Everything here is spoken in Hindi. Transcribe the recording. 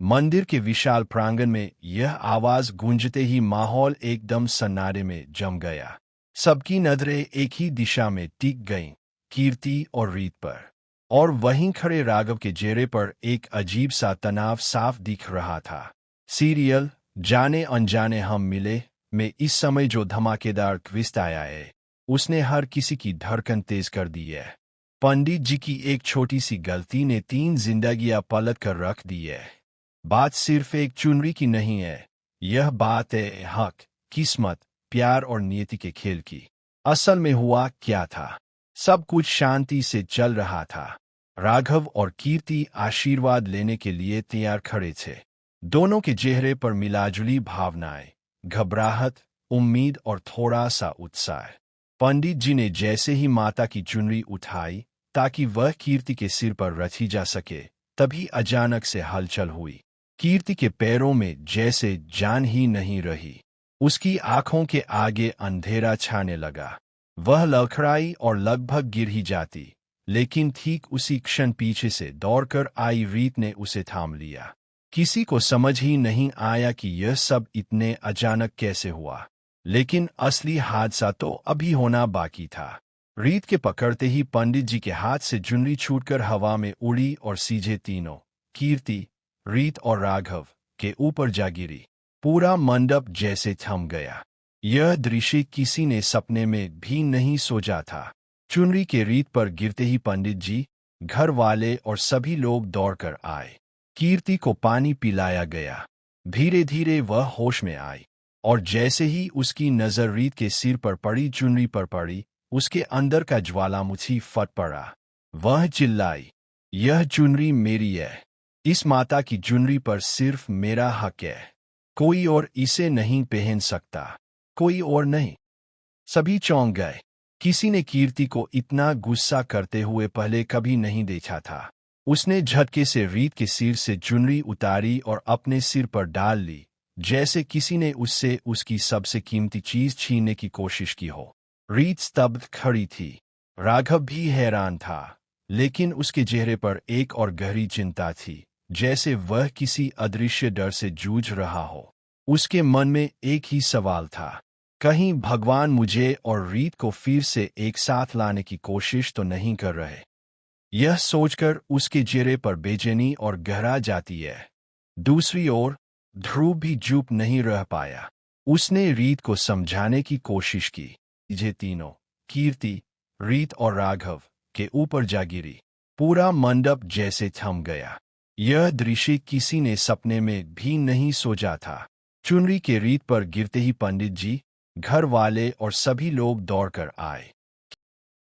मंदिर के विशाल प्रांगण में यह आवाज गूंजते ही माहौल एकदम सन्नाटे में जम गया। सबकी नजरें एक ही दिशा में टिक गईं, कीर्ति और रीत पर। और वहीं खड़े राघव के चेहरे पर एक अजीब सा तनाव साफ दिख रहा था। सीरियल जाने अनजाने हम मिले में इस समय जो धमाकेदार ट्विस्ट आया है, उसने हर किसी की धड़कन तेज कर दी है। पंडित जी की एक छोटी सी गलती ने 3 जिंदगियां पलट कर रख दी है। बात सिर्फ एक चुनरी की नहीं है, यह बात है हक, किस्मत, प्यार और नियति के खेल की। असल में हुआ क्या था? सब कुछ शांति से चल रहा था। राघव और कीर्ति आशीर्वाद लेने के लिए तैयार खड़े थे। दोनों के चेहरे पर मिलाजुली भावनाएं, घबराहट, उम्मीद और थोड़ा सा उत्साह। पंडित जी ने जैसे ही माता की चुनरी उठाई ताकि वह कीर्ति के सिर पर रखी जा सके, तभी अचानक से हलचल हुई। कीर्ति के पैरों में जैसे जान ही नहीं रही। उसकी आंखों के आगे अंधेरा छाने लगा। वह लड़खड़ाई और लगभग गिर ही जाती, लेकिन ठीक उसी क्षण पीछे से दौड़कर आई रीत ने उसे थाम लिया। किसी को समझ ही नहीं आया कि यह सब इतने अचानक कैसे हुआ, लेकिन असली हादसा तो अभी होना बाकी था। रीत के पकड़ते ही पंडित जी के हाथ से चुनरी छूटकर हवा में उड़ी और सीधे तीनों, कीर्ति, रीत और राघव, के ऊपर जा गिरी। पूरा मंडप जैसे थम गया। यह दृश्य किसी ने सपने में भी नहीं सोचा था। चुनरी के रीत पर गिरते ही पंडित जी, घर वाले और सभी लोग दौड़कर आए। कीर्ति को पानी पिलाया गया। धीरे धीरे वह होश में आई, और जैसे ही उसकी नजर रीत के सिर पर पड़ी चुनरी पर पड़ी, उसके अंदर का ज्वालामुखी फट पड़ा। वह चिल्लाई, यह चुनरी मेरी है। इस माता की चुनरी पर सिर्फ मेरा हक है। कोई और इसे नहीं पहन सकता, कोई और नहीं। सभी चौंक गए। किसी ने कीर्ति को इतना गुस्सा करते हुए पहले कभी नहीं देखा था। उसने झटके से रीत के सिर से चुनरी उतारी और अपने सिर पर डाल ली, जैसे किसी ने उससे उसकी सबसे कीमती चीज छीनने की कोशिश की हो। रीत स्तब्ध खड़ी थी। राघव भी हैरान था, लेकिन उसके चेहरे पर एक और गहरी चिंता थी, जैसे वह किसी अदृश्य डर से जूझ रहा हो। उसके मन में एक ही सवाल था, कहीं भगवान मुझे और रीत को फिर से एक साथ लाने की कोशिश तो नहीं कर रहे। यह सोचकर उसके चेहरे पर बेचैनी और गहरा जाती है। दूसरी ओर ध्रुव भी चुप नहीं रह पाया। उसने रीत को समझाने की कोशिश की। ये तीनों, कीर्ति, रीत और राघव, के ऊपर जा गिरी। पूरा मंडप जैसे थम गया। यह दृश्य किसी ने सपने में भी नहीं सोचा था। चुनरी के रीत पर गिरते ही पंडित जी, घर वाले और सभी लोग दौड़कर आए।